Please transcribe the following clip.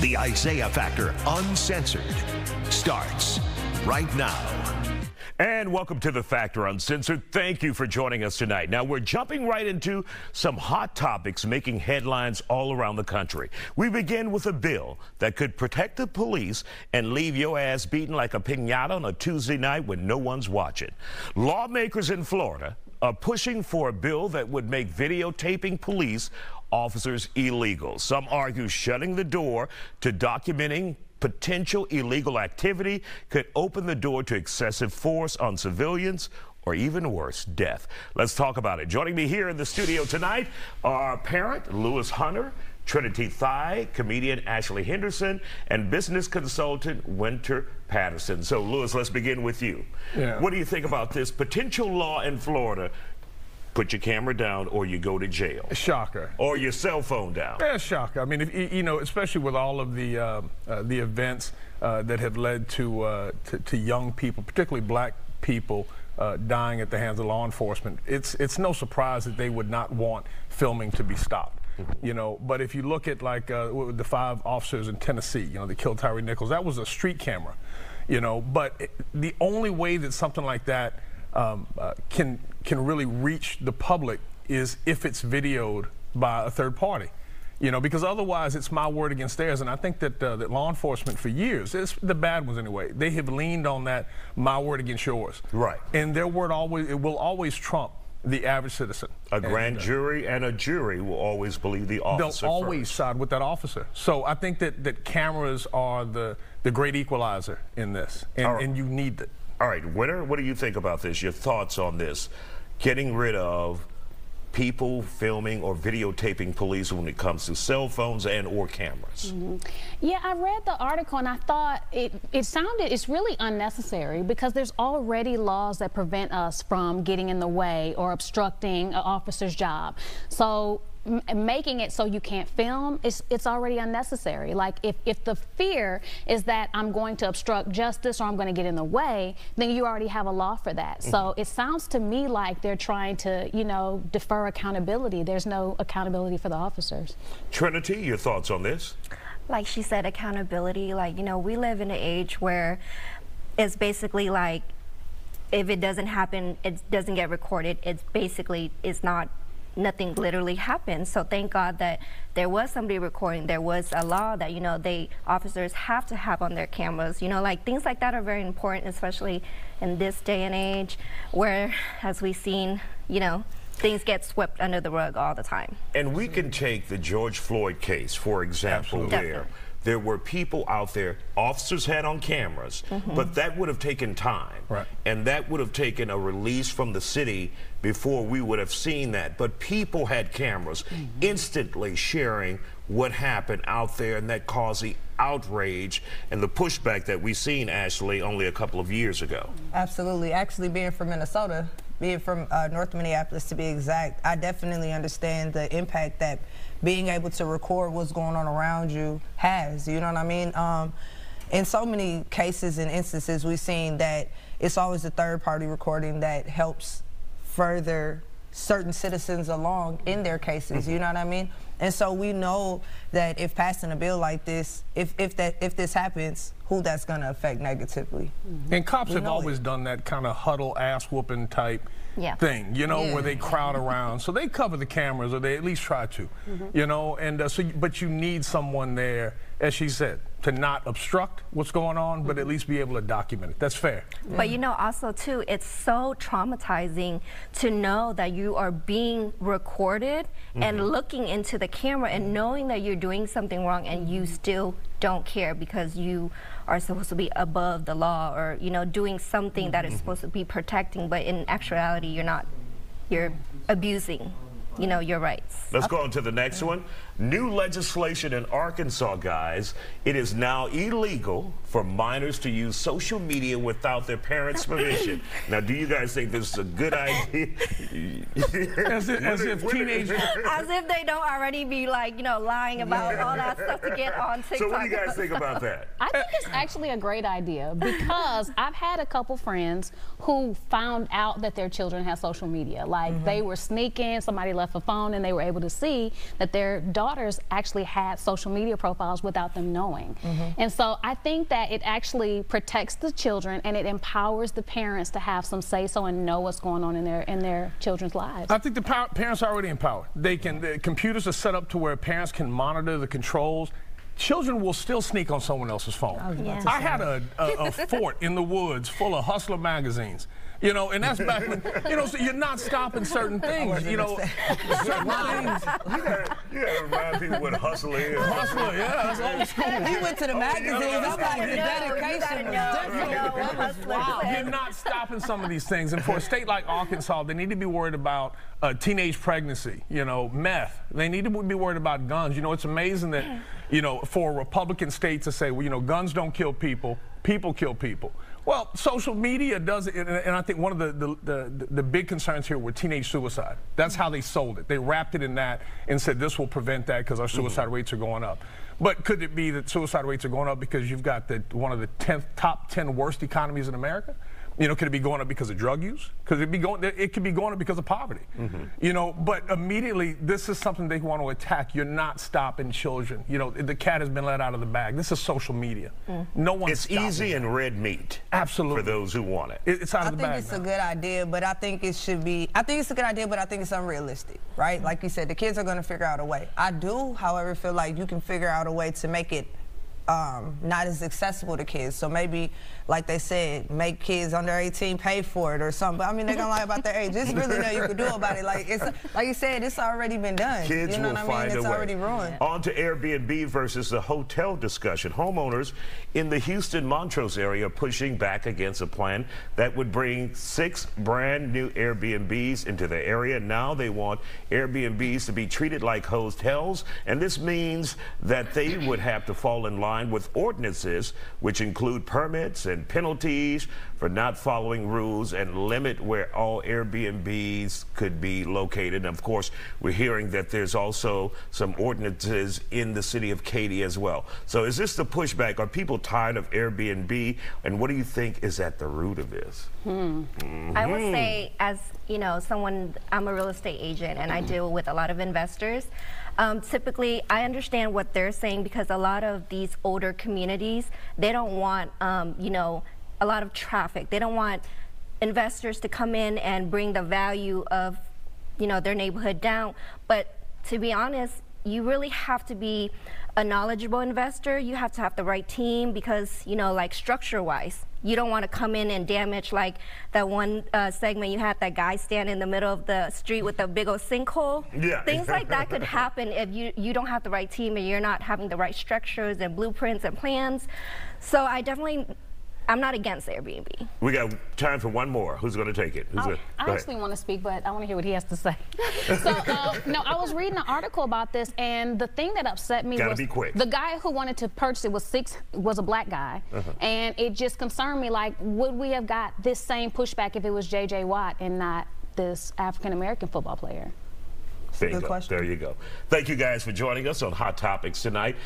The Isaiah Factor Uncensored starts right now. And welcome to The Factor Uncensored. Thank you for joining us tonight. Now, we're jumping right into some hot topics making headlines all around the country. We begin with a bill that could protect the police and leave your ass beaten like a piñata on a Tuesday night when no one's watching. Lawmakers in Florida are pushing for a bill that would make videotaping police officers illegal. Some argue shutting the door to documenting potential illegal activity could open the door to excessive force on civilians or even worse, death. Let's talk about it. Joining me here in the studio tonight are parent Lewis Hunter, Trinity Thigh, comedian Ashley Henderson, and business consultant Winter Patterson. So Lewis, let's begin with you. Yeah. What do you think about this potential law in Florida? Put your camera down or you go to jail. Shocker. Or your cell phone down. Yeah, shocker. I mean, if, you know, especially with all of the events that have led to young people, particularly black people, dying at the hands of law enforcement, it's no surprise that they would not want filming to be stopped. You know, but if you look at like the 5 officers in Tennessee, you know, that killed Tyree Nichols, that was a street camera. You know, but the only way that something like that can really reach the public is if it's videoed by a third party, you know, because otherwise it's my word against theirs. And I think that that law enforcement for years, it's the bad ones anyway, they have leaned on that my word against yours. Right. And their word will always trump the average citizen. A grand jury and a jury will always believe the officer. They'll always side with that officer. So I think that cameras are the great equalizer in this, and you need it. All right, Winter, what do you think about this? Your thoughts on this? Getting rid of people filming or videotaping police when it comes to cell phones and or cameras. Yeah, I read the article and I thought it's really unnecessary because there's already laws that prevent us from getting in the way or obstructing an officer's job. So making it so you can't film, it's already unnecessary. Like if the fear is that I'm going to obstruct justice or I'm going to get in the way, then you already have a law for that. So it sounds to me like they're trying to, you know, defer accountability. There's no accountability for the officers. Trinity, your thoughts on this? Like she said, accountability. Like, you know, we live in an age where it's basically like if it doesn't happen, it doesn't get recorded. It's basically, nothing literally happened. So thank God that there was somebody recording. There was a law that, you know, officers have to have on their cameras. You know, like things like that are very important, especially in this day and age where, as we've seen, you know, things get swept under the rug all the time. And we can take the George Floyd case, for example, where there were people out there, officers had on cameras, but that would have taken time. Right. And that would have taken a release from the city before we would have seen that. But people had cameras instantly sharing what happened out there, and that caused the outrage and the pushback that we've seen, Ashley, only a couple of years ago. Absolutely. Actually, being from Minnesota, being from North Minneapolis to be exact, I definitely understand the impact that being able to record what's going on around you has, you know what I mean? In so many cases and instances, we've seen that it's always a third-party recording that helps further certain citizens along in their cases, you know what I mean? And so we know that if passing a bill like this, if this happens, who that's going to affect negatively. And cops have always done that kind of huddle, ass-whooping type thing, you know, where they crowd around. So they cover the cameras, or they at least try to, you know, and but you need someone there, as she said, to not obstruct what's going on, but at least be able to document it. That's fair. But you know, also too, it's so traumatizing to know that you are being recorded and looking into the camera and knowing that you're doing something wrong and you still don't care because you are supposed to be above the law, or, you know, doing something that is supposed to be protecting, but in actuality you're not. You're abusing, you know, your rights. Let's go on to the next one. New legislation in Arkansas, guys. It is now illegal for minors to use social media without their parents' permission. Now, do you guys think this is a good idea? as if teenagers... As if they don't already be, like, you know, lying about all that stuff to get on TikTok. So what do you guys think about that? I think it's actually a great idea because I've had a couple friends who found out that their children had social media. Like, they were sneaking, somebody left a phone, and they were able to see that their daughter daughters actually had social media profiles without them knowing. And so I think that it actually protects the children and it empowers the parents to have some say-so and know what's going on in their children's lives. I think the parents are already empowered. The computers are set up to where parents can monitor the controls. Children will still sneak on someone else's phone. I had a fort in the woods full of Hustler magazines. You know, and that's back when, you know, so you're not stopping certain things, you know. Certain things. You gotta remind people what Hustler is. Hustler, yeah, that's old school. He went to the magazines. I'm like, the dedication was different. You're not stopping some of these things. And for a state like Arkansas, they need to be worried about teenage pregnancy, you know, meth. They need to be worried about guns. You know, it's amazing that, you know, for a Republican state to say, well, you know, guns don't kill people, people kill people. Well, social media does it, and I think one of the big concerns here were teenage suicide. That's how they sold it. They wrapped it in that and said this will prevent that because our suicide rates are going up. But could it be that suicide rates are going up because you've got one of the top 10 worst economies in America? You know, could it be going up because of drug use? It could be going up because of poverty. You know, but immediately this is something they want to attack. You're not stopping children. You know, the cat has been let out of the bag. This is social media. No one's It's easy and red meat. Absolutely. For those who want it. It's out of the bag. I think it's a good idea, but I think it should be. I think it's a good idea, but I think it's unrealistic, right? Like you said, the kids are going to figure out a way. I do, however, feel like you can figure out a way to make it not as accessible to kids. So maybe, like they said, make kids under 18 pay for it or something. But I mean, they're gonna lie about their age. There's really nothing you can do about it. Like you said, it's already been done. Kids you know will what I find mean? It's a way. already ruined. On to Airbnb versus the hotel discussion. Homeowners in the Houston-Montrose area are pushing back against a plan that would bring 6 brand new Airbnbs into the area. Now they want Airbnbs to be treated like hotels, and this means that they would have to fall in line with ordinances which include permits and penalties for not following rules and limit where all Airbnbs could be located. And of course, we're hearing that there's also some ordinances in the city of Katy as well. So is this the pushback? Are people tired of Airbnb? And what do you think is at the root of this? I would say, as you know, I'm a real estate agent and I deal with a lot of investors. Typically, I understand what they're saying because a lot of these older communities, they don't want, you know, a lot of traffic. They don't want investors to come in and bring the value of, you know, their neighborhood down. But to be honest, you really have to be a knowledgeable investor. You have to have the right team because, you know, like structure-wise, you don't want to come in and damage like that one segment you had that guy stand in the middle of the street with a big old sinkhole. Yeah. Things like that could happen if you don't have the right team and you're not having the right structures and blueprints and plans. So I'm not against Airbnb. We got time for one more. Who's going to take it? I actually want to speak, but I want to hear what he has to say. So, no, I was reading an article about this, and the thing that upset me was be quick. The guy who wanted to purchase it was a black guy, and it just concerned me. Like, would we have got this same pushback if it was J.J. Watt and not this African-American football player? There you go. Thank you guys for joining us on Hot Topics tonight.